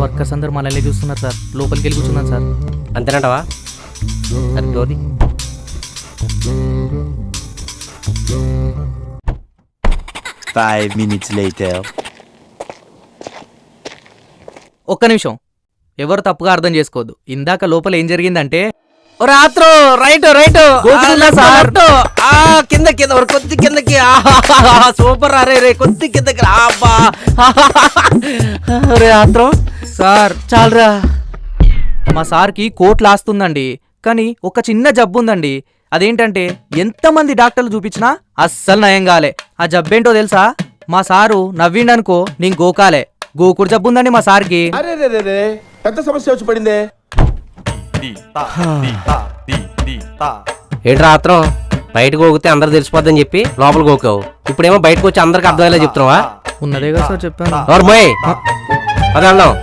Workers అందరూ మనల్ని చూస్తున్నారు సార్. లోపలికి వెళ్ళి కూర్చున్నాను సార్. అంతేనంటావా? అది డోర్ది. ఒక్క నిమిషం, ఎవరు తప్పుగా అర్థం చేసుకోవద్దు. ఇందాక లోపల ఏం జరిగిందంటే రాత్రో రైట్ గోకుతున్నా సార్. కింద కింద కొద్ది కిందకి సూపర్. అరే రే కొద్ది కిందకి రాబా. రాత్రం సార్ చాలరా. మా సార్కి కోట్లు ఆస్తుందండి, కానీ ఒక చిన్న జబ్బు ఉందండి. అదేంటంటే ఎంతమంది డాక్టర్లు చూపించినా అస్సలు నయం కాలే. ఆ జబ్బేంటో తెలుసా? మా సారు నవ్విండనుకో నేను గోకాలే. గోకుడు జబ్బు ఉందండి మా సార్కి. పెద్ద సమస్య వచ్చి పడిందే. ఏంటి రాత్రం బయటకు గోకితే అందరు తెలిసిపోద్దని చెప్పి లోపల గోకావు. ఇప్పుడేమో బయటకు వచ్చి అందరికి అర్థమయ్యేలా చెప్తున్నావా? ఉన్నదే కదా సార్ చెప్పాను. నోర్మోయ్ అదే అన్నావు.